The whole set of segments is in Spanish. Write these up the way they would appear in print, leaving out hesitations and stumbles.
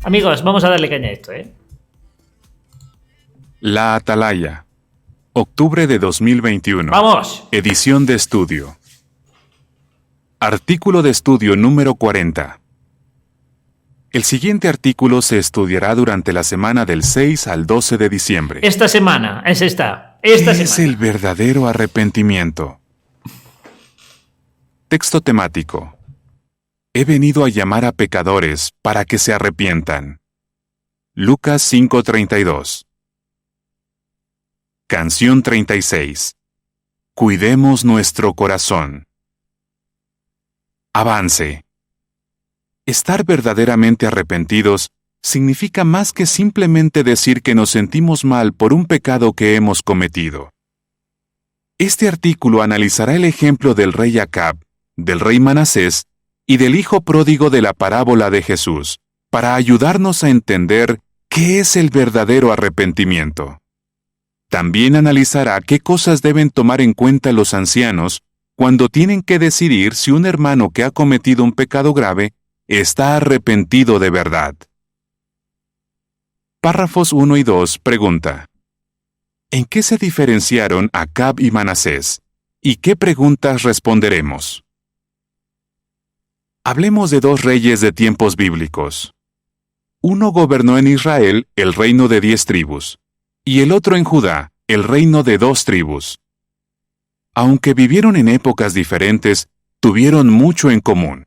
Amigos, vamos a darle caña a esto, ¿eh? La Atalaya. Octubre de 2021. ¡Vamos! Edición de estudio. Artículo de estudio número 40. El siguiente artículo se estudiará durante la semana del 6 al 12 de diciembre. Esta semana, es esta. ¿Qué Esta semana. es el verdadero arrepentimiento? Texto temático. He venido a llamar a pecadores para que se arrepientan. Lucas 5:32. Canción 36. Cuidemos nuestro corazón. Avance. Estar verdaderamente arrepentidos significa más que simplemente decir que nos sentimos mal por un pecado que hemos cometido. Este artículo analizará el ejemplo del rey Acab, del rey Manasés y del hijo pródigo de la parábola de Jesús, para ayudarnos a entender qué es el verdadero arrepentimiento. También analizará qué cosas deben tomar en cuenta los ancianos cuando tienen que decidir si un hermano que ha cometido un pecado grave está arrepentido de verdad. Párrafos 1 y 2 pregunta: ¿en qué se diferenciaron Acab y Manasés? ¿Y qué preguntas responderemos? Hablemos de dos reyes de tiempos bíblicos. Uno gobernó en Israel el reino de 10 tribus, y el otro en Judá el reino de 2 tribus. Aunque vivieron en épocas diferentes, tuvieron mucho en común.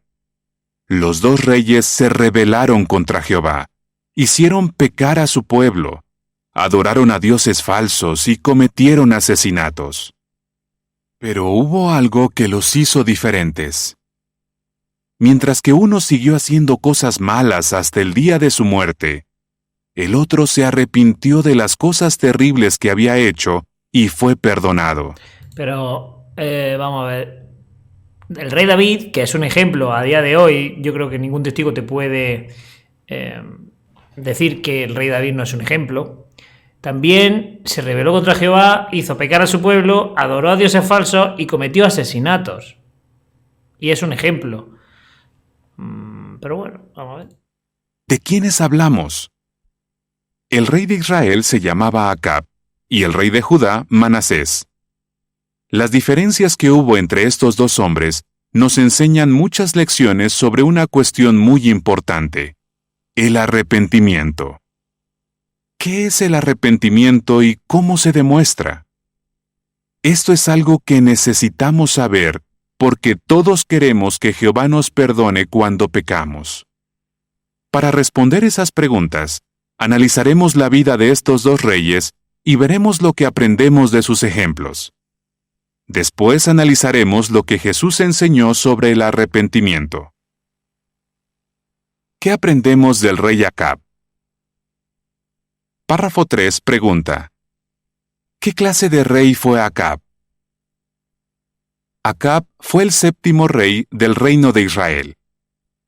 Los dos reyes se rebelaron contra Jehová, hicieron pecar a su pueblo, adoraron a dioses falsos y cometieron asesinatos. Pero hubo algo que los hizo diferentes. Mientras que uno siguió haciendo cosas malas hasta el día de su muerte, el otro se arrepintió de las cosas terribles que había hecho y fue perdonado. Pero, vamos a ver. El rey David, que es un ejemplo a día de hoy, yo creo que ningún testigo te puede decir que el rey David no es un ejemplo. También se rebeló contra Jehová, hizo pecar a su pueblo, adoró a dioses falsos y cometió asesinatos. Y es un ejemplo. Pero bueno, vamos a ver. ¿De quiénes hablamos? El rey de Israel se llamaba Acab, y el rey de Judá, Manasés. Las diferencias que hubo entre estos dos hombres nos enseñan muchas lecciones sobre una cuestión muy importante: el arrepentimiento. ¿Qué es el arrepentimiento y cómo se demuestra? Esto es algo que necesitamos saber porque todos queremos que Jehová nos perdone cuando pecamos. Para responder esas preguntas, analizaremos la vida de estos dos reyes y veremos lo que aprendemos de sus ejemplos. Después analizaremos lo que Jesús enseñó sobre el arrepentimiento. ¿Qué aprendemos del rey Acab? Párrafo 3 pregunta: ¿qué clase de rey fue Acab? Acab fue el 7º rey del reino de Israel.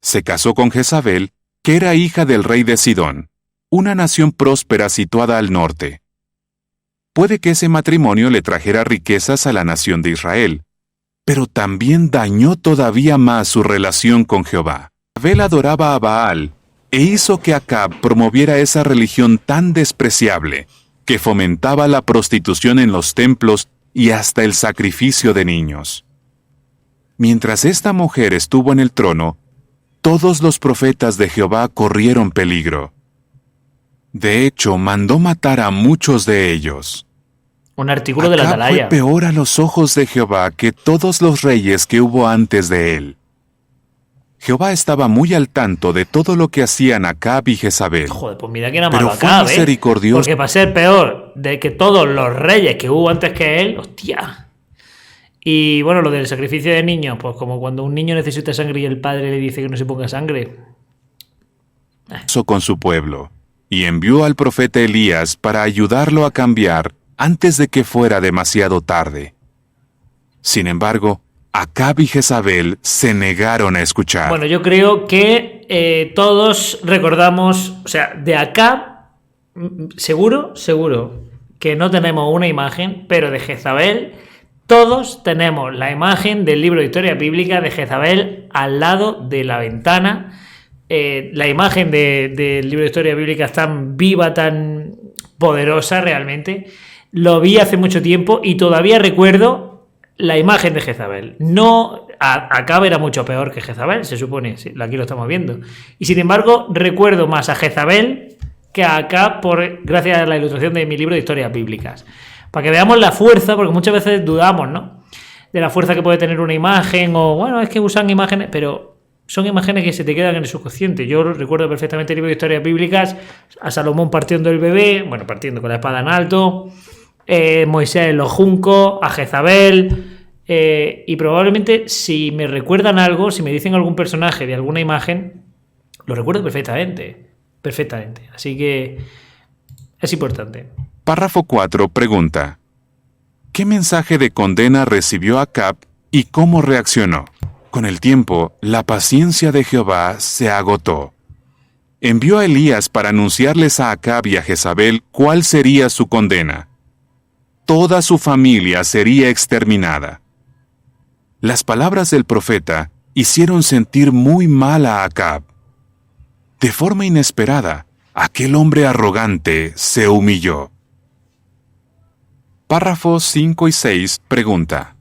Se casó con Jezabel, que era hija del rey de Sidón, una nación próspera situada al norte. Puede que ese matrimonio le trajera riquezas a la nación de Israel, pero también dañó todavía más su relación con Jehová. Jezabel adoraba a Baal e hizo que Acab promoviera esa religión tan despreciable que fomentaba la prostitución en los templos y hasta el sacrificio de niños. Mientras esta mujer estuvo en el trono, todos los profetas de Jehová corrieron peligro. De hecho, mandó matar a muchos de ellos. Un artículo de la Acab Atalaya. fue peor a los ojos de Jehová que todos los reyes que hubo antes de él. Jehová estaba muy al tanto de todo lo que hacían Acab y Jezabel. Joder, pues mira que era Pero malo fue Acab, misericordioso. Porque para ser peor de que todos los reyes que hubo antes que él, hostia. Y bueno, lo del sacrificio de niños, pues como cuando un niño necesita sangre y el padre le dice que no se ponga sangre. Con su pueblo, y envió al profeta Elías para ayudarlo a cambiar antes de que fuera demasiado tarde. Sin embargo, Acab y Jezabel se negaron a escuchar. Bueno, yo creo que todos recordamos, o sea, de Acab, seguro que no tenemos una imagen, pero de Jezabel todos tenemos la imagen del libro de historia bíblica de Jezabel al lado de la ventana, la imagen del libro de historia bíblica es tan viva, tan poderosa realmente. Lo vi hace mucho tiempo y todavía recuerdo la imagen de Jezabel. No, Acab era mucho peor que Jezabel, se supone, sí, aquí lo estamos viendo. Y sin embargo, recuerdo más a Jezabel que a Acab gracias a la ilustración de mi libro de historias bíblicas. Para que veamos la fuerza, porque muchas veces dudamos, ¿no?, de la fuerza que puede tener una imagen, o bueno, es que usan imágenes, pero son imágenes que se te quedan en el subconsciente. Yo recuerdo perfectamente el libro de historias bíblicas, a Salomón partiendo el bebé, bueno, partiendo con la espada en alto, Moisés en los juncos, a Jezabel, y probablemente si me recuerdan algo, si me dicen algún personaje de alguna imagen, lo recuerdo perfectamente. Así que es importante. Párrafo 4 pregunta: ¿qué mensaje de condena recibió Acab y cómo reaccionó? Con el tiempo, la paciencia de Jehová se agotó. Envió a Elías para anunciarles a Acab y a Jezabel cuál sería su condena. Toda su familia sería exterminada. Las palabras del profeta hicieron sentir muy mal a Acab. De forma inesperada, aquel hombre arrogante se humilló. Párrafos 5 y 6 pregunta: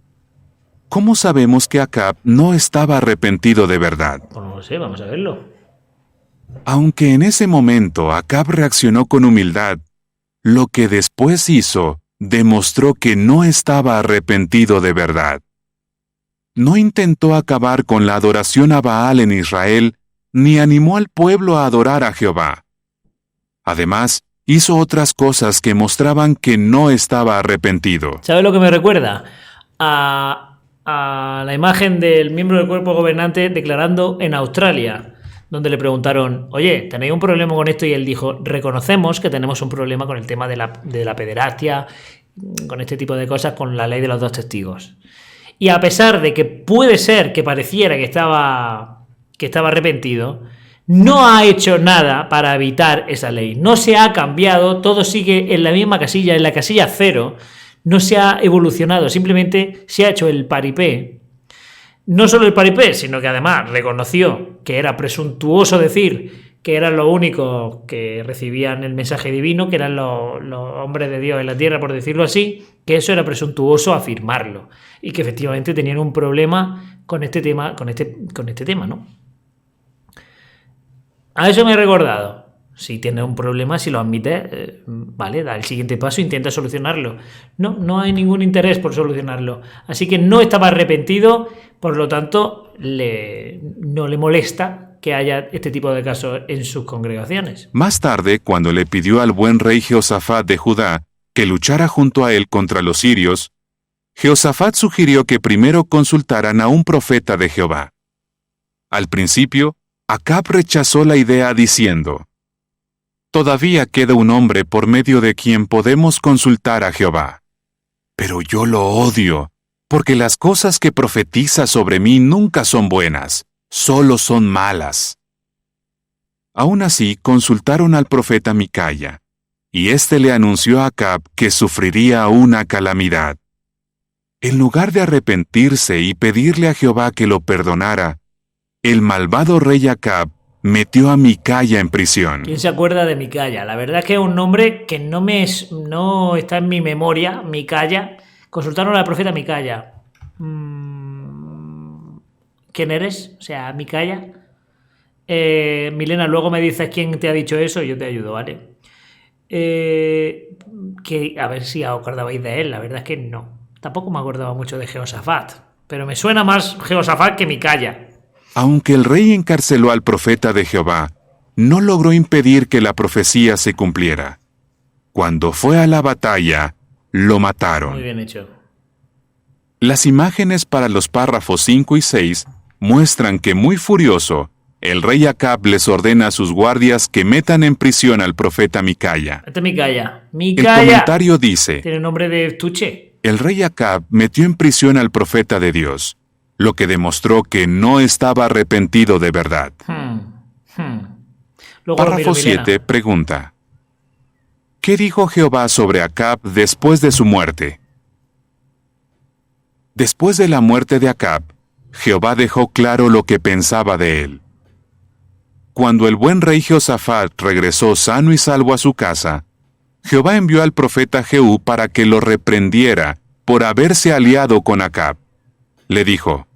¿cómo sabemos que Acab no estaba arrepentido de verdad? Pues no lo sé, vamos a verlo. Aunque en ese momento Acab reaccionó con humildad, lo que después hizo demostró que no estaba arrepentido de verdad. No intentó acabar con la adoración a Baal en Israel, ni animó al pueblo a adorar a Jehová. Además, hizo otras cosas que mostraban que no estaba arrepentido. ¿Sabes lo que me recuerda? A la imagen del miembro del cuerpo gobernante declarando en Australia, donde le preguntaron: oye, ¿tenéis un problema con esto? Y él dijo: reconocemos que tenemos un problema con el tema de la pederastia, con este tipo de cosas, con la ley de los 2 testigos. Y a pesar de que puede ser que pareciera que estaba arrepentido, no ha hecho nada para evitar esa ley. No se ha cambiado, todo sigue en la misma casilla, en la casilla 0. No se ha evolucionado, simplemente se ha hecho el paripé. No solo el paripé, sino que además reconoció que era presuntuoso decir que eran los únicos que recibían el mensaje divino, que eran los hombres de Dios en la tierra, por decirlo así, que eso era presuntuoso afirmarlo y que efectivamente tenían un problema con este tema, con este tema, ¿no? A eso me he recordado. Si tienes un problema, si lo admites, vale, da el siguiente paso, intenta solucionarlo. No hay ningún interés por solucionarlo. Así que no estaba arrepentido, por lo tanto, no le molesta que haya este tipo de casos en sus congregaciones. Más tarde, cuando le pidió al buen rey Jehoshafat de Judá que luchara junto a él contra los sirios, Jehoshafat sugirió que primero consultaran a un profeta de Jehová. Al principio, Acab rechazó la idea diciendo: «Todavía queda un hombre por medio de quien podemos consultar a Jehová. Pero yo lo odio, porque las cosas que profetiza sobre mí nunca son buenas, solo son malas». Aún así, consultaron al profeta Micaya, y éste le anunció a Acab que sufriría una calamidad. En lugar de arrepentirse y pedirle a Jehová que lo perdonara, el malvado rey Acab metió a Micaya en prisión. ¿Quién se acuerda de Micaya? La verdad es que es un nombre que no está en mi memoria, Micaya. Consultaron al profeta Micaya. ¿Quién eres? O sea, Micaya. Milena, luego me dices quién te ha dicho eso y yo te ayudo, ¿vale? Que a ver si os acordabais de él. La verdad es que no. Tampoco me acordaba mucho de Jehoshafat, pero me suena más Jehoshafat que Micaya. Aunque el rey encarceló al profeta de Jehová, no logró impedir que la profecía se cumpliera. Cuando fue a la batalla, lo mataron. Muy bien hecho. Las imágenes para los párrafos 5 y 6 muestran que, muy furioso, el rey Acab les ordena a sus guardias que metan en prisión al profeta Micaya. Este es Micaya. El Micaya. comentario dice: Tiene nombre de estuche. el rey Acab metió en prisión al profeta de Dios, lo que demostró que no estaba arrepentido de verdad. Luego Párrafo 7 pregunta: ¿qué dijo Jehová sobre Acab después de su muerte? Después de la muerte de Acab, Jehová dejó claro lo que pensaba de él. cuando el buen rey Josafat regresó sano y salvo a su casa, Jehová envió al profeta Jehú para que lo reprendiera por haberse aliado con Acab. Le dijo: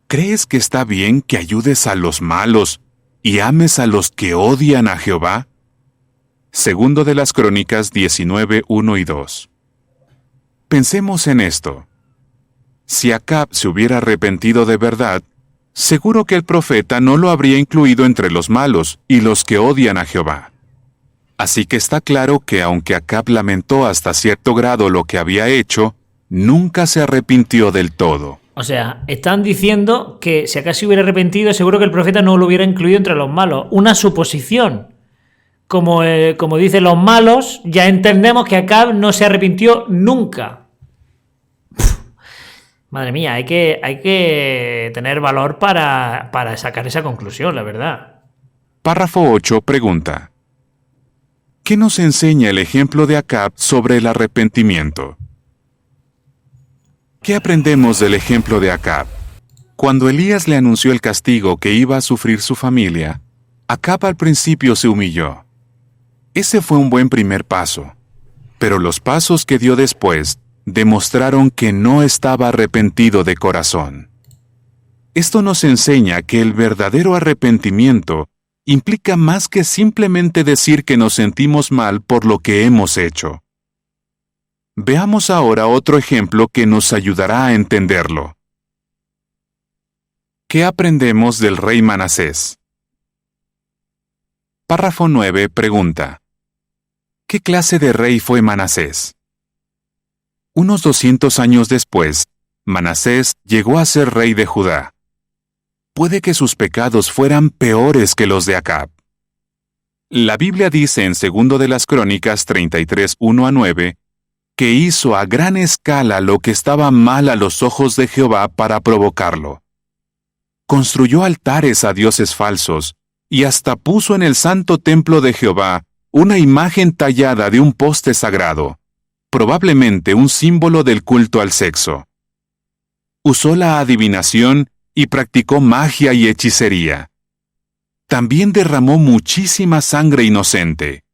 ¿Crees que está bien que ayudes a los malos y ames a los que odian a Jehová? Segundo de las Crónicas 19, 1 y 2. Pensemos en esto. Si Acab se hubiera arrepentido de verdad, seguro que el profeta no lo habría incluido entre los malos y los que odian a Jehová. Así que está claro que aunque Acab lamentó hasta cierto grado lo que había hecho, nunca se arrepintió del todo. O sea, están diciendo que si Acab se hubiera arrepentido, seguro que el profeta no lo hubiera incluido entre los malos. Una suposición. Como dicen los malos, ya entendemos que Acab no se arrepintió nunca. Madre mía, hay que tener valor para sacar esa conclusión, la verdad. Párrafo 8 pregunta: ¿qué nos enseña el ejemplo de Acab sobre el arrepentimiento? ¿Qué aprendemos del ejemplo de Acab? Cuando Elías le anunció el castigo que iba a sufrir su familia, Acab al principio se humilló. Ese fue un buen primer paso, pero los pasos que dio después demostraron que no estaba arrepentido de corazón. Esto nos enseña que el verdadero arrepentimiento implica más que simplemente decir que nos sentimos mal por lo que hemos hecho. Veamos ahora otro ejemplo que nos ayudará a entenderlo. ¿Qué aprendemos del rey Manasés? Párrafo 9 pregunta: ¿qué clase de rey fue Manasés? Unos 200 años después, Manasés llegó a ser rey de Judá. Puede que sus pecados fueran peores que los de Acab. La Biblia dice en 2 de las Crónicas 33, 1 a 9, que hizo a gran escala lo que estaba mal a los ojos de Jehová para provocarlo. Construyó altares a dioses falsos, y hasta puso en el santo templo de Jehová una imagen tallada de un poste sagrado, probablemente un símbolo del culto al sexo. Usó la adivinación y practicó magia y hechicería. También derramó muchísima sangre inocente.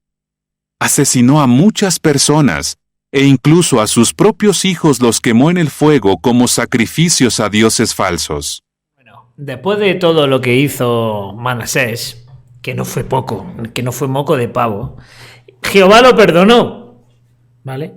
Asesinó a muchas personas e incluso a sus propios hijos los quemó en el fuego como sacrificios a dioses falsos. Bueno, después de todo lo que hizo Manasés, que no fue poco, que no fue moco de pavo, Jehová lo perdonó. ¿Vale?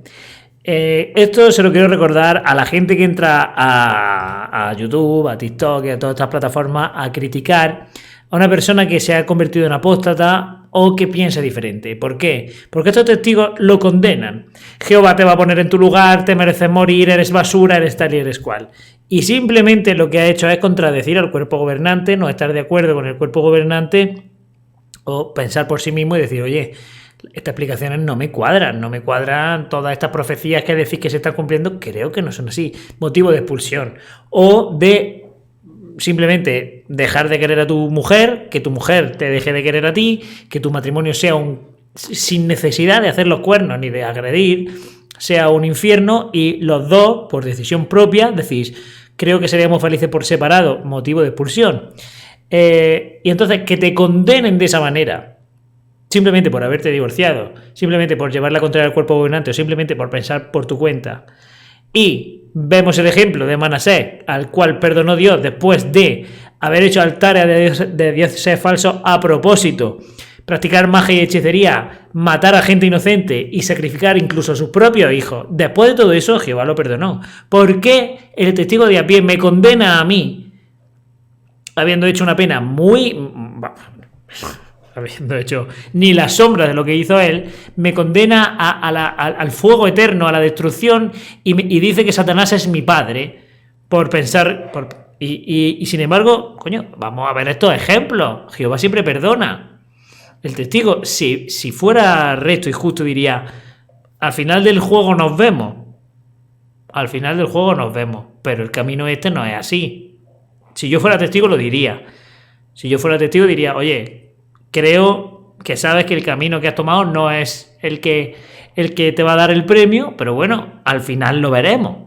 Esto se lo quiero recordar a la gente que entra a YouTube, a TikTok y a todas estas plataformas a criticar a una persona que se ha convertido en apóstata o que piensa diferente. ¿Por qué? Porque estos testigos lo condenan. Jehová te va a poner en tu lugar, te mereces morir, eres basura, eres tal y eres cual. Y simplemente lo que ha hecho es contradecir al cuerpo gobernante, no estar de acuerdo con el cuerpo gobernante o pensar por sí mismo y decir, oye, estas explicaciones no me cuadran todas estas profecías que decís que se están cumpliendo, creo que no son así. Motivo de expulsión. O de simplemente dejar de querer a tu mujer, que tu mujer te deje de querer a ti, que tu matrimonio sea sin necesidad de hacer los cuernos ni de agredir, sea un infierno y los dos, por decisión propia, decís, creo que seríamos felices por separado, motivo de expulsión. Y entonces que te condenen de esa manera, simplemente por haberte divorciado, simplemente por llevar la contraria al cuerpo gobernante o simplemente por pensar por tu cuenta. Y vemos el ejemplo de Manasés, al cual perdonó Dios después de haber hecho altares de dioses falsos a propósito, practicar magia y hechicería, matar a gente inocente y sacrificar incluso a sus propios hijos. Después de todo eso, Jehová lo perdonó. ¿Por qué el testigo de a pie me condena a mí, habiendo hecho una pena habiendo hecho ni la sombra de lo que hizo él, me condena al fuego eterno, a la destrucción, y dice que Satanás es mi padre, por pensar... Y sin embargo, coño, vamos a ver estos ejemplos. Jehová siempre perdona. El testigo, si fuera recto y justo, diría, al final del juego nos vemos. Al final del juego nos vemos. Pero el camino este no es así. Si yo fuera testigo, lo diría. Si yo fuera testigo, diría, oye, creo que sabes que el camino que has tomado no es el que te va a dar el premio, pero bueno, al final lo veremos.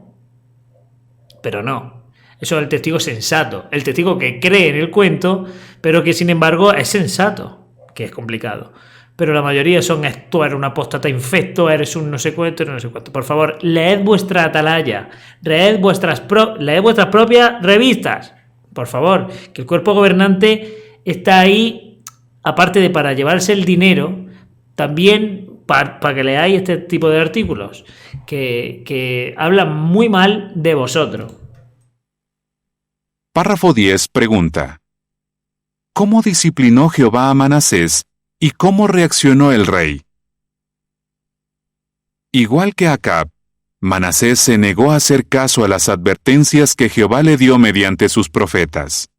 Pero no. Eso es el testigo sensato. El testigo que cree en el cuento, pero que sin embargo es sensato, que es complicado. Pero la mayoría son: tú eres un apóstata infecto, eres un no sé cuánto, no sé cuánto. Por favor, leed vuestra atalaya, leed vuestras propias revistas. Por favor, que el cuerpo gobernante está ahí, aparte de para llevarse el dinero, también para que leáis este tipo de artículos que hablan muy mal de vosotros. Párrafo 10 pregunta: ¿Cómo disciplinó Jehová a Manasés y cómo reaccionó el rey? Igual que Acab, Manasés se negó a hacer caso a las advertencias que Jehová le dio mediante sus profetas.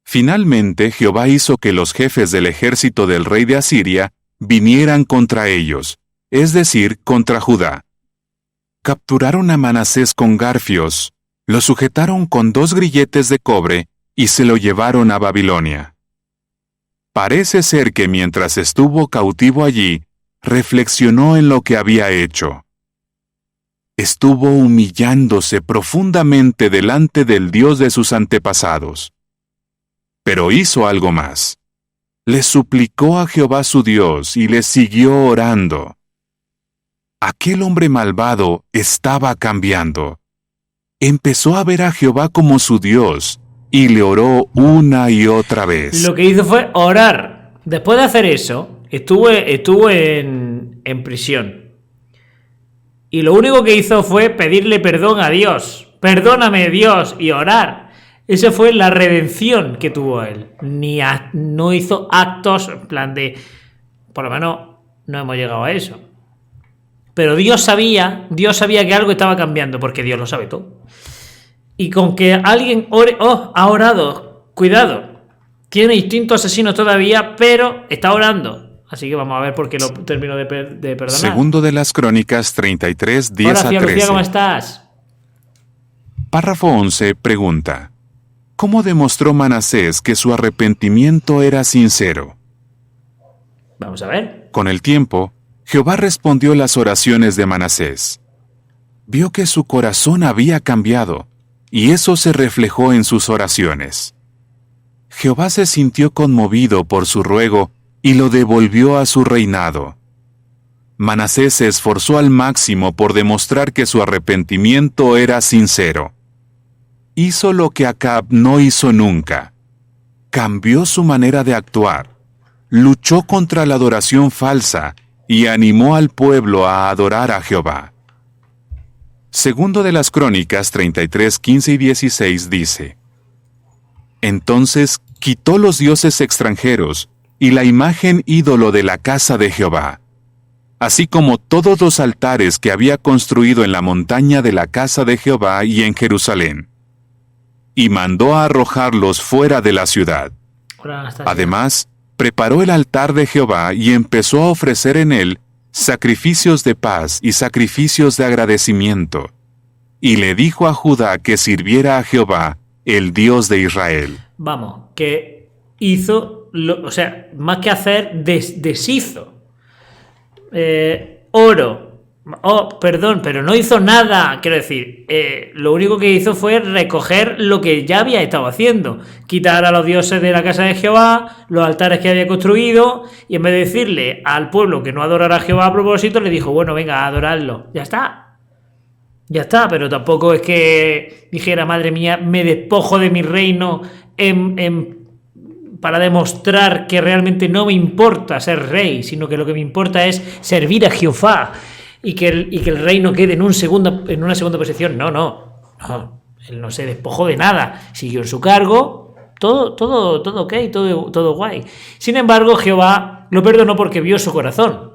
Finalmente, Jehová hizo que los jefes del ejército del rey de Asiria vinieran contra ellos, es decir, contra Judá. Capturaron a Manasés con garfios, lo sujetaron con 2 grilletes de cobre y se lo llevaron a Babilonia. Parece ser que mientras estuvo cautivo allí, reflexionó en lo que había hecho. Estuvo humillándose profundamente delante del Dios de sus antepasados. Pero hizo algo más. Le suplicó a Jehová su Dios y le siguió orando. Aquel hombre malvado estaba cambiando. Empezó a ver a Jehová como su Dios y le oró una y otra vez. Lo que hizo fue orar. Después de hacer eso, estuvo en prisión. Y lo único que hizo fue pedirle perdón a Dios. Perdóname, Dios, y orar. Esa fue la redención que tuvo él. No hizo actos en plan de... Por lo menos no hemos llegado a eso. Pero Dios sabía que algo estaba cambiando, porque Dios lo sabe todo. Y con que alguien ore, ha orado, cuidado, tiene instinto asesino todavía, pero está orando. Así que vamos a ver por qué lo termino de perdonar. Segundo de las Crónicas 33, 10 Hola, a 13. Lucía, ¿cómo estás? Párrafo 11 pregunta: ¿Cómo demostró Manasés que su arrepentimiento era sincero? Vamos a ver. Con el tiempo, Jehová respondió las oraciones de Manasés. Vio que su corazón había cambiado, y eso se reflejó en sus oraciones. Jehová se sintió conmovido por su ruego y lo devolvió a su reinado. Manasés se esforzó al máximo por demostrar que su arrepentimiento era sincero. Hizo lo que Acab no hizo nunca. Cambió su manera de actuar, luchó contra la adoración falsa y animó al pueblo a adorar a Jehová. Segundo de las Crónicas 33, 15 y 16 dice: Entonces quitó los dioses extranjeros y la imagen ídolo de la casa de Jehová, así como todos los altares que había construido en la montaña de la casa de Jehová y en Jerusalén, y mandó a arrojarlos fuera de la ciudad. Además, preparó el altar de Jehová y empezó a ofrecer en él sacrificios de paz y sacrificios de agradecimiento, y le dijo a Judá que sirviera a Jehová, el Dios de Israel. Vamos, que hizo, o sea, más que hacer, deshizo. Oro. Perdón, pero no hizo nada. Quiero decir, lo único que hizo fue recoger lo que ya había estado haciendo. Quitar a los dioses de la casa de Jehová, los altares que había construido, y en vez de decirle al pueblo que no adorara a Jehová a propósito, le dijo: bueno, venga, a adorarlo. Ya está. Ya está, pero tampoco es que dijera: madre mía, me despojo de mi reino para demostrar que realmente no me importa ser rey, sino que lo que me importa es servir a Jehová y que el reino quede en una segunda posición. No. Él no se despojó de nada, siguió en su cargo, todo ok, todo guay. Sin embargo, Jehová lo perdonó porque vio su corazón.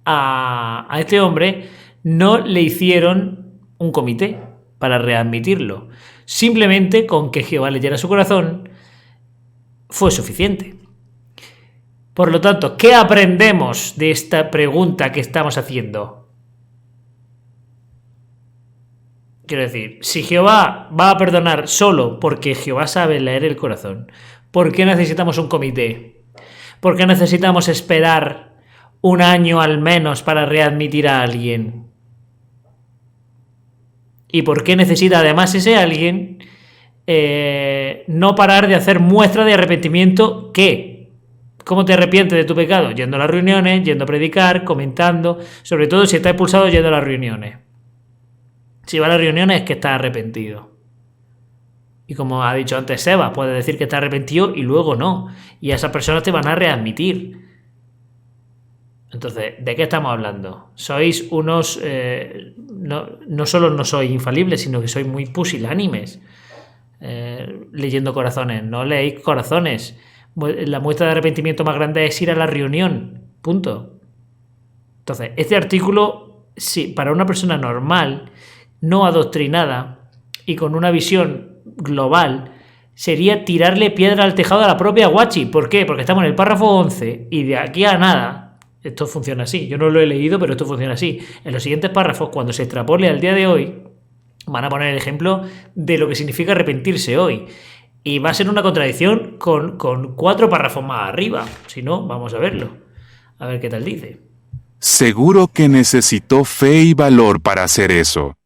A este hombre no le hicieron un comité para readmitirlo. Simplemente con que Jehová leyera su corazón fue suficiente. Por lo tanto, ¿qué aprendemos de esta pregunta que estamos haciendo? Quiero decir, si Jehová va a perdonar solo porque Jehová sabe leer el corazón, ¿por qué necesitamos un comité? ¿Por qué necesitamos esperar un año al menos para readmitir a alguien? ¿Y por qué necesita además ese alguien no parar de hacer muestras de arrepentimiento. ¿Qué? ¿Cómo te arrepientes de tu pecado? Yendo a las reuniones, yendo a predicar, comentando, sobre todo si estás expulsado yendo a las reuniones. Si vas a las reuniones es que estás arrepentido. Y como ha dicho antes Seba, puedes decir que estás arrepentido y luego no. Y a esas personas te van a readmitir. Entonces, ¿de qué estamos hablando? Sois unos... no solo no sois infalibles, sino que sois muy pusilánimes. Leyendo corazones. No leéis corazones. La muestra de arrepentimiento más grande es ir a la reunión. Punto. Entonces, este artículo, sí, para una persona normal, no adoctrinada y con una visión global, sería tirarle piedra al tejado a la propia Guachi. ¿Por qué? Porque estamos en el párrafo 11 y de aquí a nada, esto funciona así. Yo no lo he leído, pero esto funciona así. En los siguientes párrafos, cuando se extrapole al día de hoy, van a poner el ejemplo de lo que significa arrepentirse hoy. Y va a ser una contradicción con 4 párrafos más arriba. Si no, vamos a verlo. A ver qué tal dice. Seguro que necesitó fe y valor para hacer eso,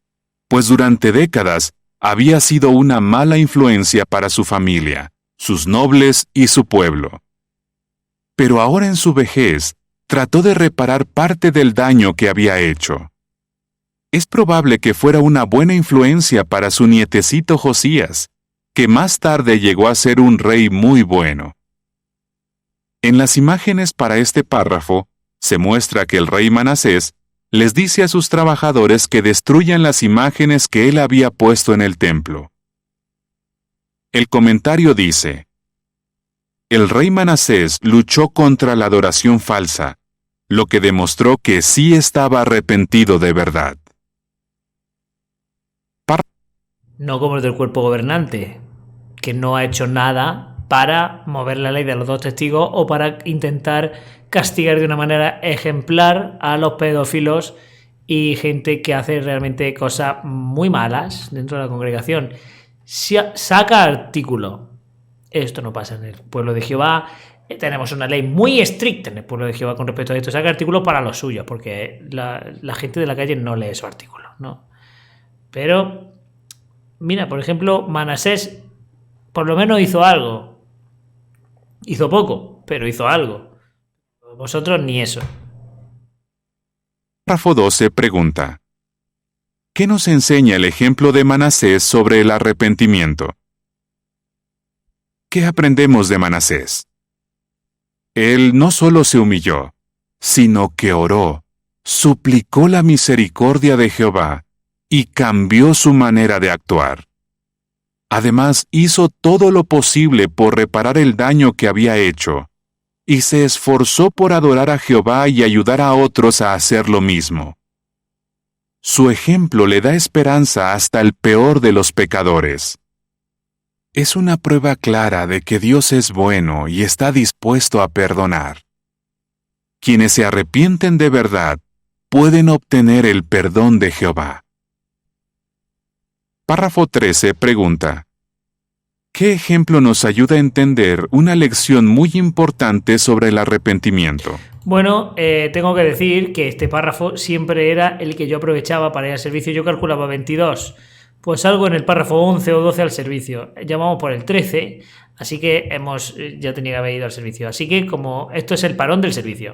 pues durante décadas había sido una mala influencia para su familia, sus nobles y su pueblo. Pero ahora en su vejez, trató de reparar parte del daño que había hecho. Es probable que fuera una buena influencia para su nietecito Josías, que más tarde llegó a ser un rey muy bueno. En las imágenes para este párrafo, se muestra que el rey Manasés les dice a sus trabajadores que destruyan las imágenes que él había puesto en el templo. El comentario dice: el rey Manasés luchó contra la adoración falsa, lo que demostró que sí estaba arrepentido de verdad. No como el del cuerpo gobernante, que no ha hecho nada para mover la ley de los 2 testigos o para intentar castigar de una manera ejemplar a los pedófilos y gente que hace realmente cosas muy malas dentro de la congregación. Saca artículo. Esto no pasa en el pueblo de Jehová. Tenemos una ley muy estricta en el pueblo de Jehová con respecto a esto. Saca artículo para los suyos, porque la gente de la calle no lee esos artículos, ¿no? Pero, mira, por ejemplo, Manasés por lo menos hizo algo. Hizo poco, pero hizo algo. Vosotros ni eso. Párrafo 12 pregunta: ¿qué nos enseña el ejemplo de Manasés sobre el arrepentimiento? ¿Qué aprendemos de Manasés? Él no solo se humilló, sino que oró, suplicó la misericordia de Jehová y cambió su manera de actuar. Además, hizo todo lo posible por reparar el daño que había hecho, y se esforzó por adorar a Jehová y ayudar a otros a hacer lo mismo. Su ejemplo le da esperanza hasta el peor de los pecadores. Es una prueba clara de que Dios es bueno y está dispuesto a perdonar. Quienes se arrepienten de verdad pueden obtener el perdón de Jehová. Párrafo 13 pregunta: ¿qué ejemplo nos ayuda a entender una lección muy importante sobre el arrepentimiento? Bueno, tengo que decir que este párrafo siempre era el que yo aprovechaba para ir al servicio. Yo calculaba 22. Pues salgo en el párrafo 11 o 12 al servicio. Ya vamos por el 13, así que ya tenía que haber ido al servicio. Así que como esto es el parón del servicio.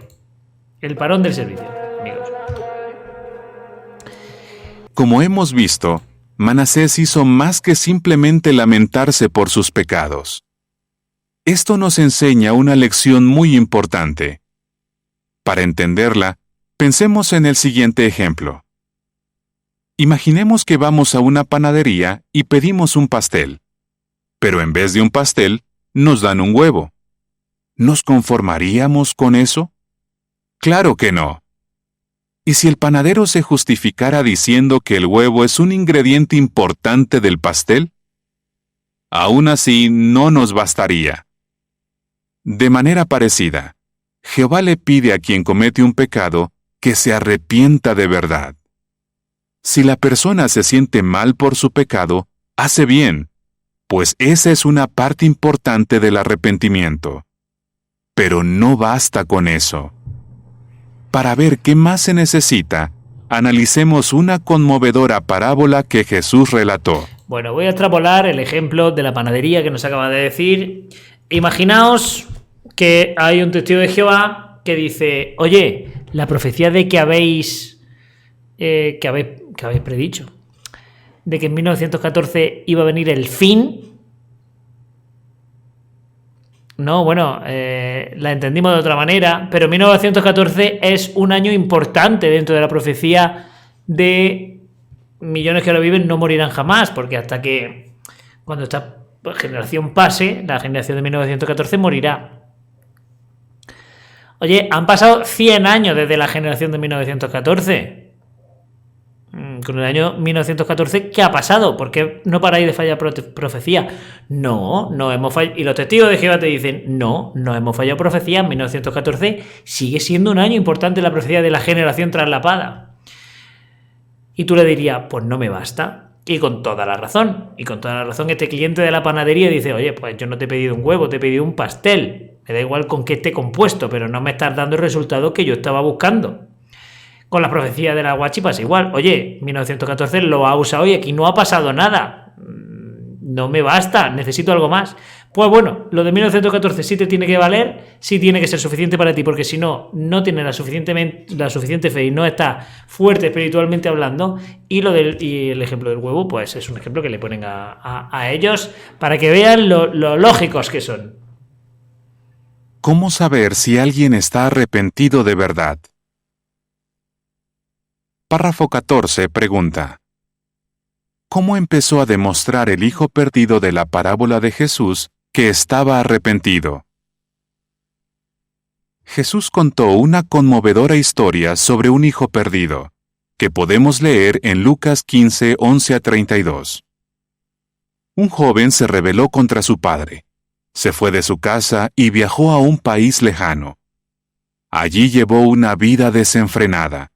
El parón del servicio, amigos. Como hemos visto, Manasés hizo más que simplemente lamentarse por sus pecados. Esto nos enseña una lección muy importante. Para entenderla, pensemos en el siguiente ejemplo. Imaginemos que vamos a una panadería y pedimos un pastel, pero en vez de un pastel, nos dan un huevo. ¿Nos conformaríamos con eso? Claro que no. ¿Y si el panadero se justificara diciendo que el huevo es un ingrediente importante del pastel? Aún así, no nos bastaría. De manera parecida, Jehová le pide a quien comete un pecado que se arrepienta de verdad. Si la persona se siente mal por su pecado, hace bien, pues esa es una parte importante del arrepentimiento. Pero no basta con eso. Para ver qué más se necesita, analicemos una conmovedora parábola que Jesús relató. Bueno, voy a extrapolar el ejemplo de la panadería que nos acaba de decir. Imaginaos que hay un testigo de Jehová que dice, oye, la profecía de que habéis predicho, de que en 1914 iba a venir el fin. No, bueno, la entendimos de otra manera, pero 1914 es un año importante dentro de la profecía de millones que ahora viven no morirán jamás, porque hasta que cuando esta generación pase, la generación de 1914 morirá. Oye, han pasado 100 años desde la generación de 1914. Con el año 1914, ¿qué ha pasado? ¿Por qué no paráis de fallar profecía? No hemos fallado. Y los testigos de Jehová te dicen, no hemos fallado profecía. 1914 sigue siendo un año importante en la profecía de la generación traslapada. Y tú le dirías, pues no me basta. Y con toda la razón. Y con toda la razón este cliente de la panadería dice, oye, pues yo no te he pedido un huevo, te he pedido un pastel. Me da igual con qué esté compuesto, pero no me estás dando el resultado que yo estaba buscando. Con la profecía de la Guachi pasa igual. Oye, 1914 lo ha usado y aquí no ha pasado nada. No me basta, necesito algo más. Pues bueno, lo de 1914 sí te tiene que valer, sí tiene que ser suficiente para ti, porque si no, no tienes la suficiente fe y no estás fuerte espiritualmente hablando. Y el ejemplo del huevo, pues es un ejemplo que le ponen a ellos para que vean lo lógicos que son. ¿Cómo saber si alguien está arrepentido de verdad? Párrafo 14 pregunta: ¿cómo empezó a demostrar el hijo perdido de la parábola de Jesús que estaba arrepentido? Jesús contó una conmovedora historia sobre un hijo perdido, que podemos leer en Lucas 15, 11 a 32. Un joven se rebeló contra su padre, se fue de su casa y viajó a un país lejano. Allí llevó una vida desenfrenada.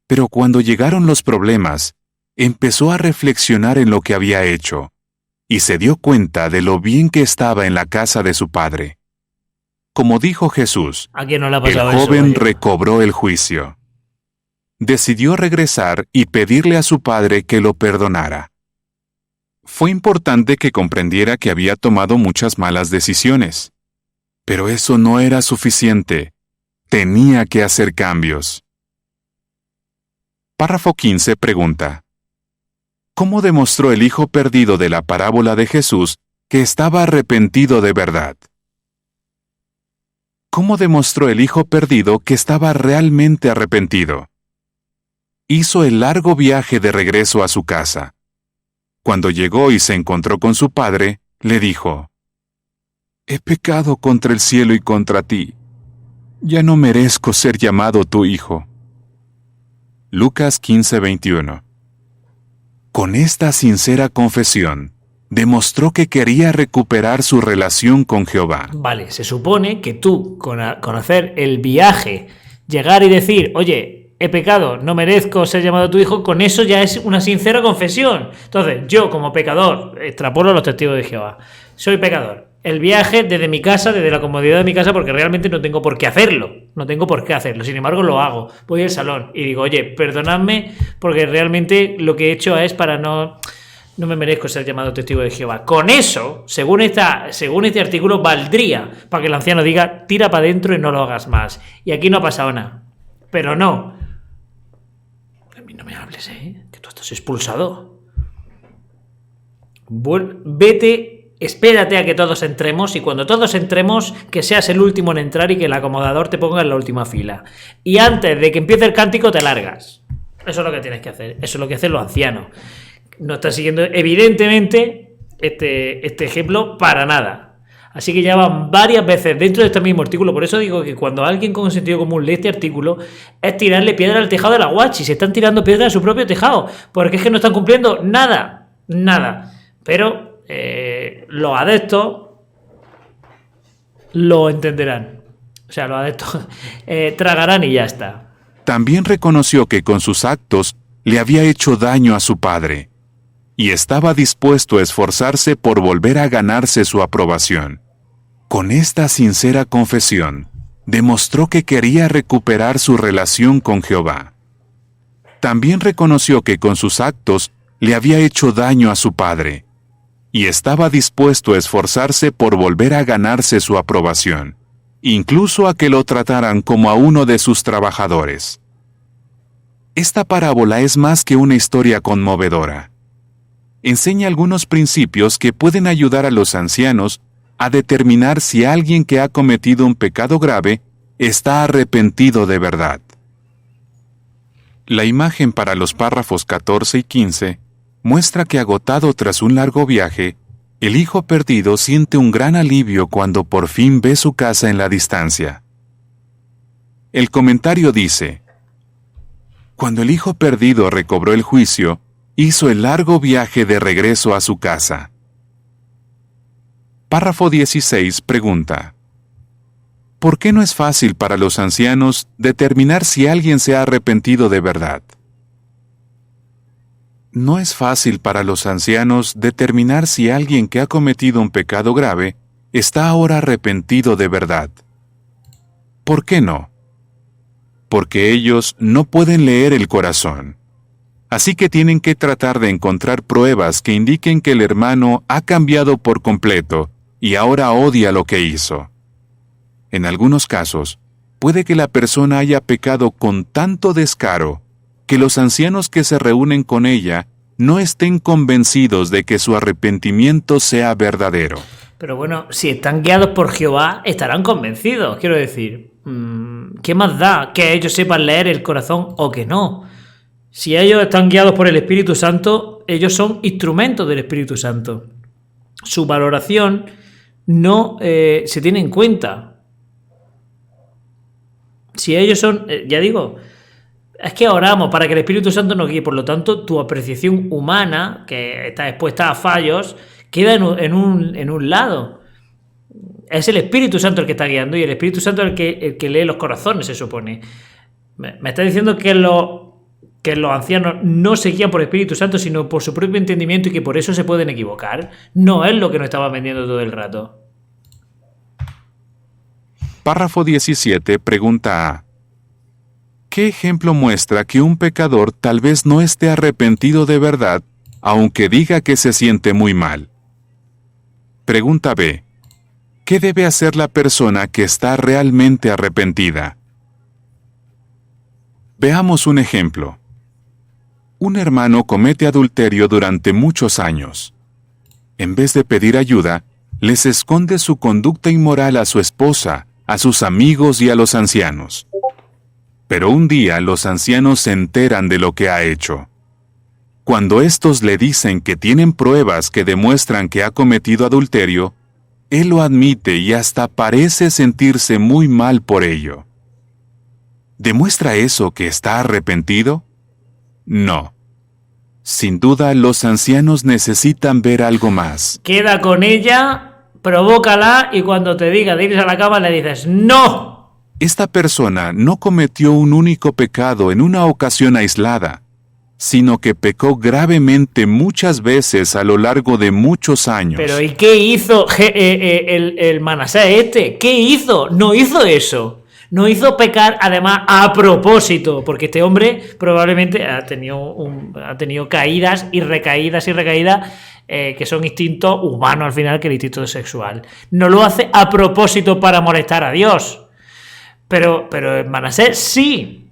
Pero cuando llegaron los problemas, empezó a reflexionar en lo que había hecho, y se dio cuenta de lo bien que estaba en la casa de su padre. Como dijo Jesús, ¿A quién no le ha el pasado eso, joven oye? recobró el juicio. Decidió regresar y pedirle a su padre que lo perdonara. Fue importante que comprendiera que había tomado muchas malas decisiones. Pero eso no era suficiente. Tenía que hacer cambios. Párrafo 15 pregunta: ¿cómo demostró el hijo perdido de la parábola de Jesús que estaba arrepentido de verdad? ¿Cómo demostró el hijo perdido que estaba realmente arrepentido? Hizo el largo viaje de regreso a su casa. Cuando llegó y se encontró con su padre, le dijo: «He pecado contra el cielo y contra ti. Ya no merezco ser llamado tu hijo». Lucas 15:21. Con esta sincera confesión, demostró que quería recuperar su relación con Jehová. Vale, se supone que tú, con hacer el viaje, llegar y decir, oye, he pecado, no merezco ser llamado tu hijo, con eso ya es una sincera confesión. Entonces, yo como pecador, extrapolo a los testigos de Jehová, soy pecador. El viaje desde mi casa, desde la comodidad de mi casa, porque realmente no tengo por qué hacerlo. No tengo por qué hacerlo. Sin embargo, lo hago. Voy al salón y digo, oye, perdonadme porque realmente lo que he hecho es para no me merezco ser llamado testigo de Jehová. Con eso, según este artículo, valdría para que el anciano diga, tira para adentro y no lo hagas más. Y aquí no ha pasado nada. Pero no. A mí no me hables, que tú estás expulsado. Vete. Espérate a que todos entremos y cuando todos entremos, que seas el último en entrar y que el acomodador te ponga en la última fila. Y antes de que empiece el cántico te largas. Eso es lo que tienes que hacer. Eso es lo que hacen los ancianos. No estás siguiendo evidentemente este ejemplo para nada. Así que ya van varias veces dentro de este mismo artículo. Por eso digo que cuando alguien con sentido común lee este artículo es tirarle piedra al tejado de la Guachi. Se están tirando piedra a su propio tejado. Porque es que no están cumpliendo nada. Pero los adeptos lo entenderán. O sea, los adeptos tragarán y ya está. También reconoció que con sus actos le había hecho daño a su padre, y estaba dispuesto a esforzarse por volver a ganarse su aprobación. Con esta sincera confesión, demostró que quería recuperar su relación con Jehová. También reconoció que con sus actos le había hecho daño a su padre, y estaba dispuesto a esforzarse por volver a ganarse su aprobación, incluso a que lo trataran como a uno de sus trabajadores. Esta parábola es más que una historia conmovedora. Enseña algunos principios que pueden ayudar a los ancianos a determinar si alguien que ha cometido un pecado grave está arrepentido de verdad. La imagen para los párrafos 14 y 15 muestra que agotado tras un largo viaje, el hijo perdido siente un gran alivio cuando por fin ve su casa en la distancia. El comentario dice: cuando el hijo perdido recobró el juicio, hizo el largo viaje de regreso a su casa. Párrafo 16 pregunta: ¿por qué no es fácil para los ancianos determinar si alguien se ha arrepentido de verdad? No es fácil para los ancianos determinar si alguien que ha cometido un pecado grave está ahora arrepentido de verdad. ¿Por qué no? Porque ellos no pueden leer el corazón. Así que tienen que tratar de encontrar pruebas que indiquen que el hermano ha cambiado por completo y ahora odia lo que hizo. En algunos casos, puede que la persona haya pecado con tanto descaro que los ancianos que se reúnen con ella no estén convencidos de que su arrepentimiento sea verdadero. Pero bueno, si están guiados por Jehová, estarán convencidos. Quiero decir, ¿qué más da que ellos sepan leer el corazón o que no? Si ellos están guiados por el Espíritu Santo, ellos son instrumentos del Espíritu Santo. Su valoración no se tiene en cuenta. Si ellos son, ya digo, es que oramos para que el Espíritu Santo nos guíe, por lo tanto, tu apreciación humana, que está expuesta a fallos, queda en un lado. Es el Espíritu Santo el que está guiando y el Espíritu Santo el que lee los corazones, se supone. Me está diciendo que los ancianos no se guían por el Espíritu Santo, sino por su propio entendimiento y que por eso se pueden equivocar. No es lo que nos estaba vendiendo todo el rato. Párrafo 17 pregunta A: ¿qué ejemplo muestra que un pecador tal vez no esté arrepentido de verdad, aunque diga que se siente muy mal? Pregunta B: ¿qué debe hacer la persona que está realmente arrepentida? Veamos un ejemplo. Un hermano comete adulterio durante muchos años. En vez de pedir ayuda, les esconde su conducta inmoral a su esposa, a sus amigos y a los ancianos. Pero un día los ancianos se enteran de lo que ha hecho. Cuando estos le dicen que tienen pruebas que demuestran que ha cometido adulterio, él lo admite y hasta parece sentirse muy mal por ello. ¿Demuestra eso que está arrepentido? No. Sin duda, los ancianos necesitan ver algo más. Queda con ella, provócala y cuando te diga de irse a la cama le dices ¡no! Esta persona no cometió un único pecado en una ocasión aislada, sino que pecó gravemente muchas veces a lo largo de muchos años. Pero ¿y qué hizo el Manasés este? ¿Qué hizo? No hizo eso. No hizo pecar, además, a propósito, porque este hombre probablemente ha tenido caídas y recaídas que son instintos humanos al final que el instinto sexual. No lo hace a propósito para molestar a Dios. Pero el Manasés sí,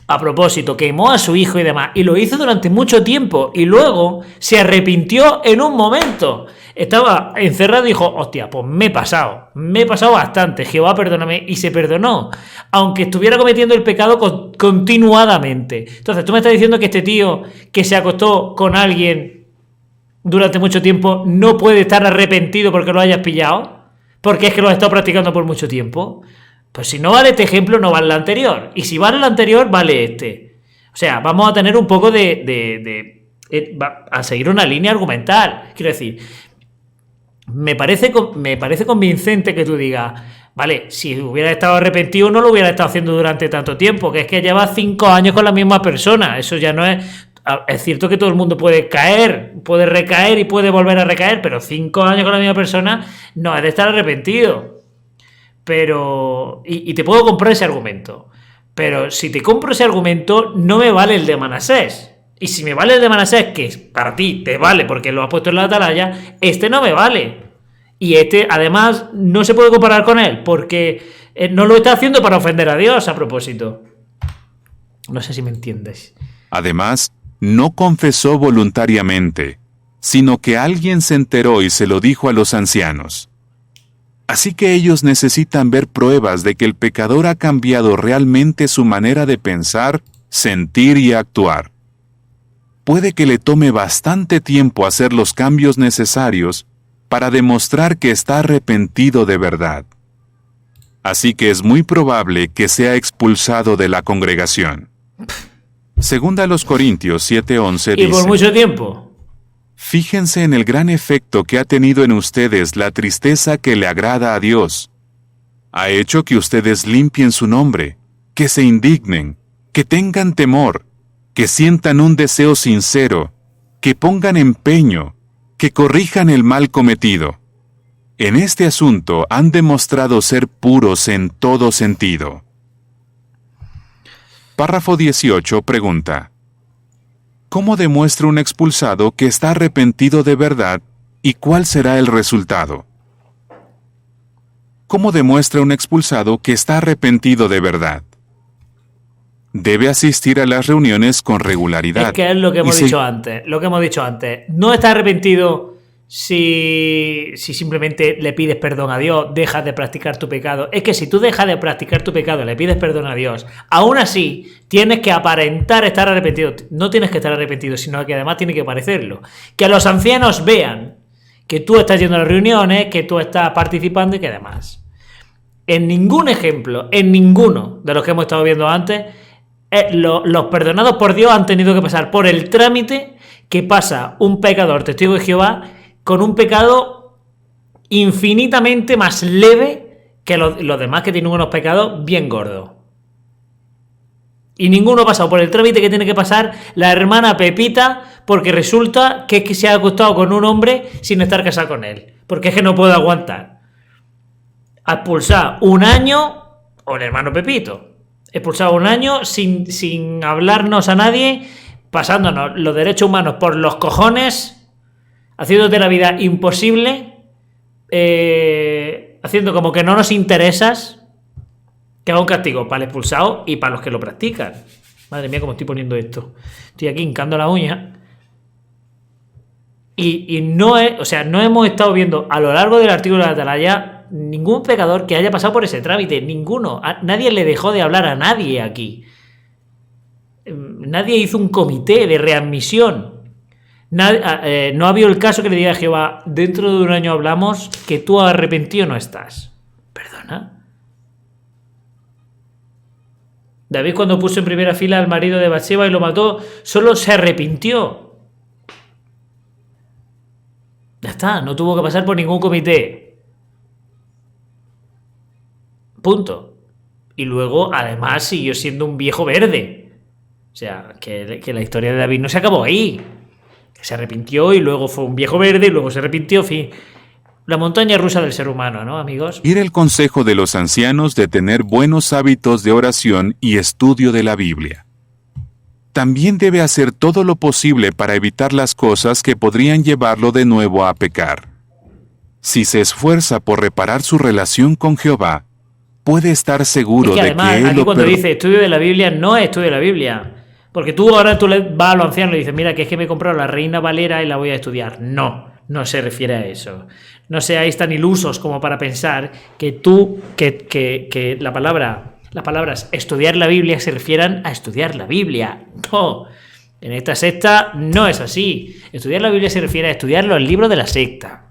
a propósito, quemó a su hijo y demás, y lo hizo durante mucho tiempo, y luego se arrepintió en un momento. Estaba encerrado y dijo, hostia, pues me he pasado bastante, Jehová perdóname, y se perdonó, aunque estuviera cometiendo el pecado continuadamente. Entonces, tú me estás diciendo que este tío que se acostó con alguien durante mucho tiempo no puede estar arrepentido porque lo hayas pillado, porque es que lo has estado practicando por mucho tiempo. Pues si no vale este ejemplo, no vale el anterior, y si vale el anterior, vale este. O sea, vamos a tener un poco a seguir una línea argumental. Quiero decir, me parece convincente que tú digas, vale, si hubiera estado arrepentido no lo hubiera estado haciendo durante tanto tiempo, que es que lleva 5 años con la misma persona. Eso ya no es... Es cierto que todo el mundo puede caer, puede recaer y puede volver a recaer, pero 5 años con la misma persona no es de estar arrepentido. Pero... Y te puedo comprar ese argumento. Pero si te compro ese argumento, no me vale el de Manasés. Y si me vale el de Manasés, que para ti te vale porque lo has puesto en la atalaya, este no me vale. Y este, además, no se puede comparar con él porque no lo está haciendo para ofender a Dios a propósito. No sé si me entiendes. Además, no confesó voluntariamente, sino que alguien se enteró y se lo dijo a los ancianos. Así que ellos necesitan ver pruebas de que el pecador ha cambiado realmente su manera de pensar, sentir y actuar. Puede que le tome bastante tiempo hacer los cambios necesarios para demostrar que está arrepentido de verdad. Así que es muy probable que sea expulsado de la congregación. Segunda a los Corintios 7:11 dice: Y por mucho tiempo. Fíjense en el gran efecto que ha tenido en ustedes la tristeza que le agrada a Dios. Ha hecho que ustedes limpien su nombre, que se indignen, que tengan temor, que sientan un deseo sincero, que pongan empeño, que corrijan el mal cometido. En este asunto han demostrado ser puros en todo sentido. Párrafo 18 pregunta: ¿cómo demuestra un expulsado que está arrepentido de verdad y cuál será el resultado? ¿Cómo demuestra un expulsado que está arrepentido de verdad? Debe asistir a las reuniones con regularidad. Es que es lo que hemos dicho antes. Lo que hemos dicho antes. No está arrepentido si simplemente le pides perdón a Dios, dejas de practicar tu pecado. Es que si tú dejas de practicar tu pecado, le pides perdón a Dios, aún así tienes que aparentar estar arrepentido. No tienes que estar arrepentido, sino que además tiene que parecerlo. Que los ancianos vean que tú estás yendo a las reuniones, que tú estás participando y que además. En ningún ejemplo, en ninguno de los que hemos estado viendo antes, los perdonados por Dios han tenido que pasar por el trámite que pasa un pecador testigo de Jehová con un pecado infinitamente más leve que los demás que tienen unos pecados bien gordos. Y ninguno ha pasado por el trámite que tiene que pasar la hermana Pepita, porque resulta que es que se ha acostado con un hombre sin estar casado con él. Porque es que no puede aguantar. Ha expulsado un año, o el hermano Pepito, expulsado un año sin hablarnos a nadie, pasándonos los derechos humanos por los cojones, haciéndote la vida imposible, haciendo como que no nos interesas, que haga un castigo para el expulsado y para los que lo practican. Madre mía, cómo estoy poniendo esto. Estoy aquí hincando la uña. Y no hemos estado viendo a lo largo del artículo de la Atalaya ningún pecador que haya pasado por ese trámite. Ninguno. Nadie le dejó de hablar a nadie aquí. Nadie hizo un comité de readmisión. No ha habido el caso que le diga a Jehová: dentro de un año hablamos, que tú arrepentido no estás. ¿Perdona? David, cuando puso en primera fila al marido de Batseba y lo mató, solo se arrepintió. Ya está, no tuvo que pasar por ningún comité. Punto. Y luego, además, siguió siendo un viejo verde. O sea, que la historia de David no se acabó ahí. Se arrepintió y luego fue un viejo verde y luego se arrepintió, en fin. La montaña rusa del ser humano, ¿no, amigos? Ir el consejo de los ancianos de tener buenos hábitos de oración y estudio de la Biblia. También debe hacer todo lo posible para evitar las cosas que podrían llevarlo de nuevo a pecar. Si se esfuerza por reparar su relación con Jehová, puede estar seguro es que además, de que él aquí cuando dice estudio de la Biblia, no es estudio de la Biblia. Porque tú le vas a los ancianos y le dices: mira, que es que me he comprado la Reina Valera y la voy a estudiar. No se refiere a eso. No seáis tan ilusos como para pensar que las palabras estudiar la Biblia se refieran a estudiar la Biblia. No, en esta secta no es así. Estudiar la Biblia se refiere a estudiar los libros de la secta.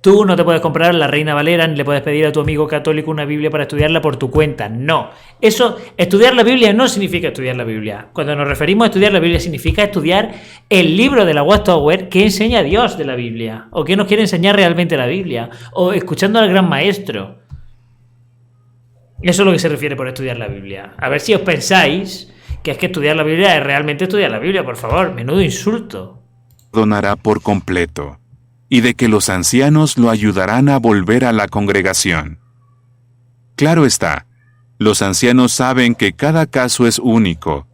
Tú no te puedes comprar la Reina Valera ni le puedes pedir a tu amigo católico una Biblia para estudiarla por tu cuenta. No. Estudiar la Biblia no significa estudiar la Biblia. Cuando nos referimos a estudiar la Biblia significa estudiar el libro de la Watchtower que enseña a Dios de la Biblia. O que nos quiere enseñar realmente la Biblia. O escuchando al gran maestro. Eso es lo que se refiere por estudiar la Biblia. A ver si os pensáis que es que estudiar la Biblia es realmente estudiar la Biblia, por favor. Menudo insulto. Perdonará por completo, y de que los ancianos lo ayudarán a volver a la congregación. Claro está, los ancianos saben que cada caso es único,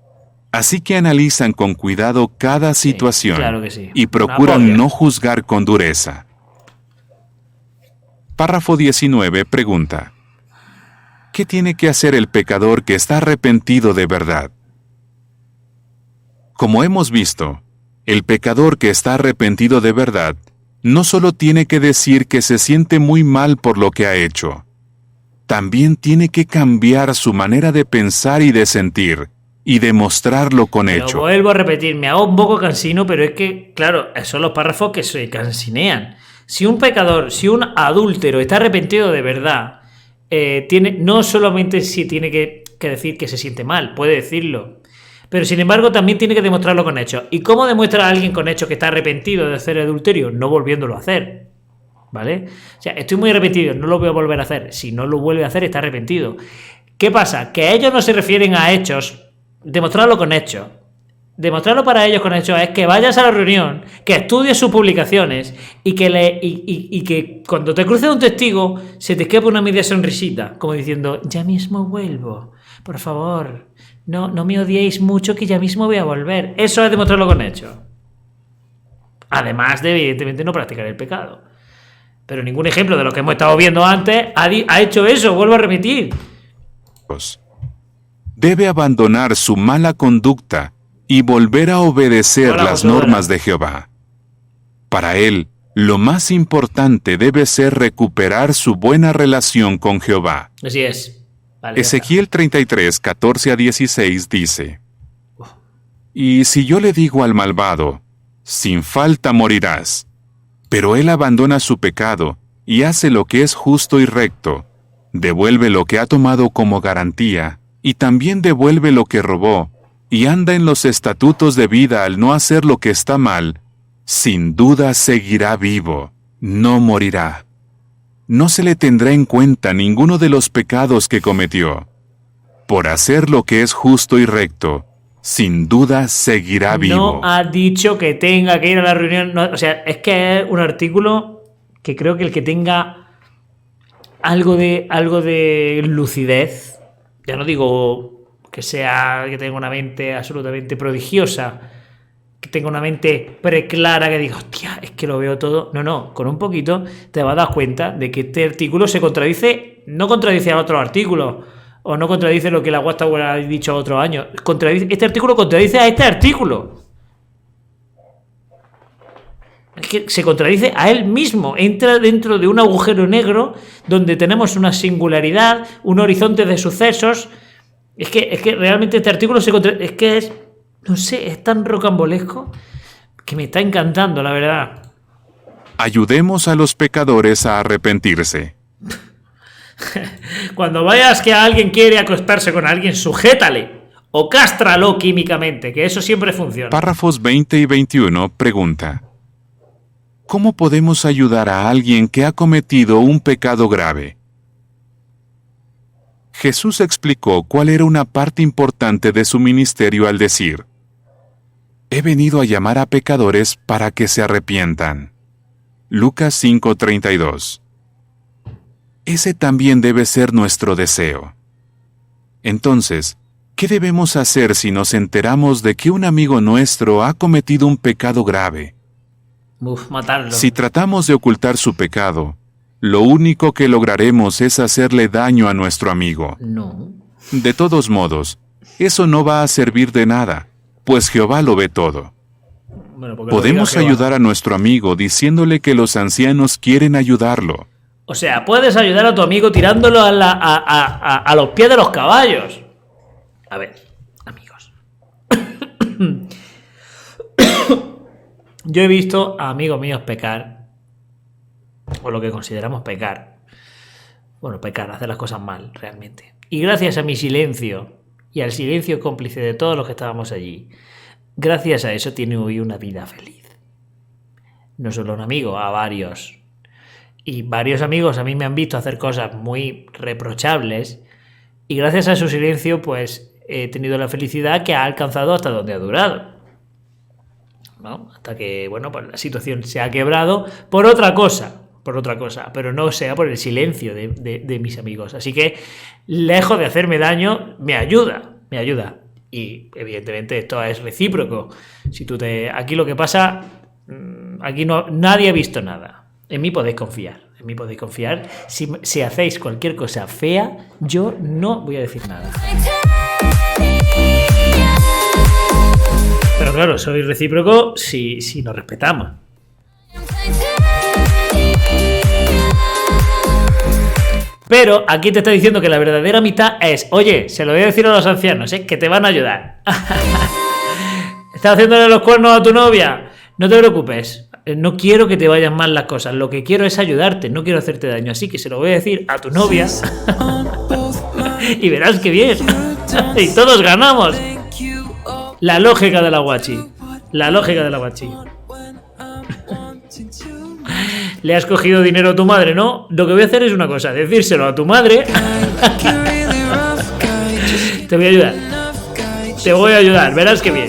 Así que analizan con cuidado cada situación claro que sí. y procuran no juzgar con dureza. Párrafo 19 pregunta: ¿qué tiene que hacer el pecador que está arrepentido de verdad? Como hemos visto, el pecador que está arrepentido de verdad no solo tiene que decir que se siente muy mal por lo que ha hecho, también tiene que cambiar su manera de pensar y de sentir, y demostrarlo con hechos. Lo vuelvo a repetir, me hago un poco cansino, pero es que, claro, son los párrafos que se cansinean. Si un pecador, si un adúltero está arrepentido de verdad, no solamente si tiene que decir que se siente mal, puede decirlo, pero sin embargo también tiene que demostrarlo con hechos. ¿Y cómo demuestra a alguien con hechos que está arrepentido de hacer adulterio? No volviéndolo a hacer, ¿vale? O sea, estoy muy arrepentido, no lo voy a volver a hacer. Si no lo vuelve a hacer, está arrepentido. ¿Qué pasa? Que ellos no se refieren a hechos, demostrarlo con hechos. Demostrarlo para ellos con hechos es que vayas a la reunión, que estudies sus publicaciones y que cuando te cruce un testigo se te escape una media sonrisita, como diciendo, ya mismo vuelvo, por favor, no me odiéis mucho que ya mismo voy a volver. Eso es demostrarlo con hechos. Además de, evidentemente, no practicar el pecado. Pero ningún ejemplo de lo que hemos estado viendo antes ha hecho eso, vuelvo a repetir. Debe abandonar su mala conducta y volver a obedecer las normas de Jehová. Para él, lo más importante debe ser recuperar su buena relación con Jehová. Así es. Vale, Ezequiel 33, 14 a 16 dice: y si yo le digo al malvado, sin falta morirás, pero él abandona su pecado y hace lo que es justo y recto, devuelve lo que ha tomado como garantía, y también devuelve lo que robó, y anda en los estatutos de vida al no hacer lo que está mal, sin duda seguirá vivo, no morirá. No se le tendrá en cuenta ninguno de los pecados que cometió. Por hacer lo que es justo y recto, sin duda seguirá vivo. No ha dicho que tenga que ir a la reunión. No, o sea, es que es un artículo que creo que el que tenga algo de lucidez, ya no digo que tenga una mente absolutamente prodigiosa, que tenga una mente preclara, que diga, hostia, es que lo veo todo. No, con un poquito te vas a dar cuenta de que este artículo no contradice a otros artículos, o no contradice lo que la Watchtower ha dicho otros años. Este artículo contradice a este artículo. Es que se contradice a él mismo. Entra dentro de un agujero negro donde tenemos una singularidad, un horizonte de sucesos. Es que realmente este artículo no sé, es tan rocambolesco que me está encantando, la verdad. Ayudemos a los pecadores a arrepentirse. Cuando vayas que alguien quiere acostarse con alguien, sujétale o cástralo químicamente, que eso siempre funciona. Párrafos 20 y 21 pregunta: ¿cómo podemos ayudar a alguien que ha cometido un pecado grave? Jesús explicó cuál era una parte importante de su ministerio al decir: he venido a llamar a pecadores para que se arrepientan. Lucas 5:32. Ese también debe ser nuestro deseo. Entonces, ¿qué debemos hacer si nos enteramos de que un amigo nuestro ha cometido un pecado grave? Matarlo. Si tratamos de ocultar su pecado, lo único que lograremos es hacerle daño a nuestro amigo. No. De todos modos, eso no va a servir de nada, pues Jehová lo ve todo. Bueno, podemos ayudar a nuestro amigo diciéndole que los ancianos quieren ayudarlo. O sea, puedes ayudar a tu amigo tirándolo a los pies de los caballos. A ver, amigos. Yo he visto a amigos míos pecar, o lo que consideramos pecar. Bueno, pecar, hacer las cosas mal, realmente. Y gracias a mi silencio, y al silencio cómplice de todos los que estábamos allí, gracias a eso tiene hoy una vida feliz. No solo un amigo, a varios. Y varios amigos a mí me han visto hacer cosas muy reprochables, y gracias a su silencio, pues he tenido la felicidad que ha alcanzado hasta donde ha durado. ¿No? Hasta que, bueno, pues la situación se ha quebrado por otra cosa, pero no sea por el silencio de mis amigos. Así que, lejos de hacerme daño, me ayuda. Y evidentemente esto es recíproco. Aquí lo que pasa, aquí nadie ha visto nada. En mí podéis confiar. En mí podéis confiar. Si hacéis cualquier cosa fea, yo no voy a decir nada. Pero claro, soy recíproco si nos respetamos. Pero aquí te está diciendo que la verdadera amistad es, oye, se lo voy a decir a los ancianos, que te van a ayudar. ¿Estás haciéndole los cuernos a tu novia? No te preocupes, no quiero que te vayan mal las cosas, lo que quiero es ayudarte, no quiero hacerte daño, así que se lo voy a decir a tu novia y verás que bien. Y todos ganamos. La lógica de la guachi. La lógica de la guachi. Le has cogido dinero a tu madre, ¿no? Lo que voy a hacer es una cosa, decírselo a tu madre. Te voy a ayudar. Te voy a ayudar, verás que bien.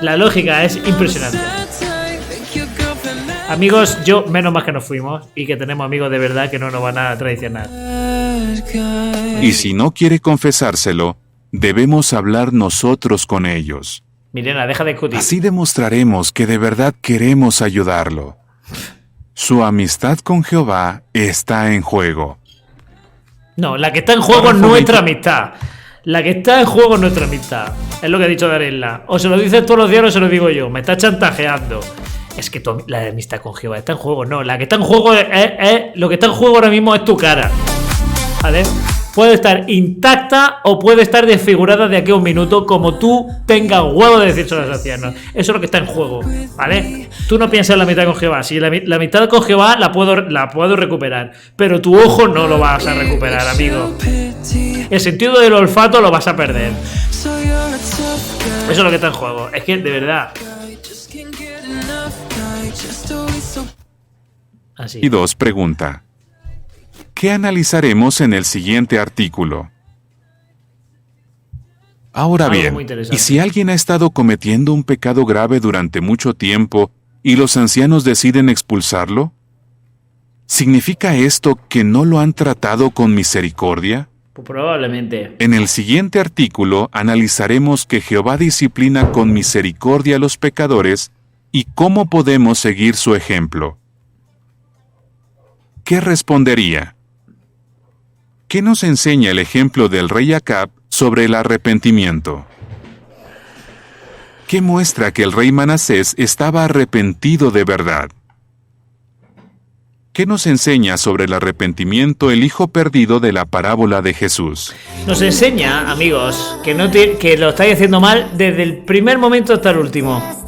La lógica es impresionante. Amigos, menos mal que nos fuimos y que tenemos amigos de verdad que no nos van a traicionar. Y si no quiere confesárselo, debemos hablar nosotros con ellos. Milena, deja de discutir. Así demostraremos que de verdad queremos ayudarlo. Su amistad con Jehová está en juego. No, la que está en juego es nuestra amistad. La que está en juego es nuestra amistad. Es lo que ha dicho Darela. O se lo dices todos los días o se lo digo yo. Me está chantajeando. Es que la amistad con Jehová está en juego. No, la que está en juego lo que está en juego ahora mismo es tu cara. ¿Vale? Puede estar intacta o puede estar desfigurada de aquí a un minuto, como tú tengas huevo de decirse a los ancianos. Eso es lo que está en juego, ¿vale? Tú no piensas en la amistad con Jehová. Si la amistad con Jehová la puedo recuperar, pero tu ojo no lo vas a recuperar, amigo. El sentido del olfato lo vas a perder. Eso es lo que está en juego. Es que, de verdad. Así. Y 2 pregunta: ¿qué analizaremos en el siguiente artículo? Ahora bien, ¿y si alguien ha estado cometiendo un pecado grave durante mucho tiempo y los ancianos deciden expulsarlo? ¿Significa esto que no lo han tratado con misericordia? Pues probablemente. En el siguiente artículo analizaremos que Jehová disciplina con misericordia a los pecadores y cómo podemos seguir su ejemplo. ¿Qué respondería? ¿Qué nos enseña el ejemplo del rey Acab sobre el arrepentimiento? ¿Qué muestra que el rey Manasés estaba arrepentido de verdad? ¿Qué nos enseña sobre el arrepentimiento el hijo perdido de la parábola de Jesús? Nos enseña, amigos, que lo estáis haciendo mal desde el primer momento hasta el último.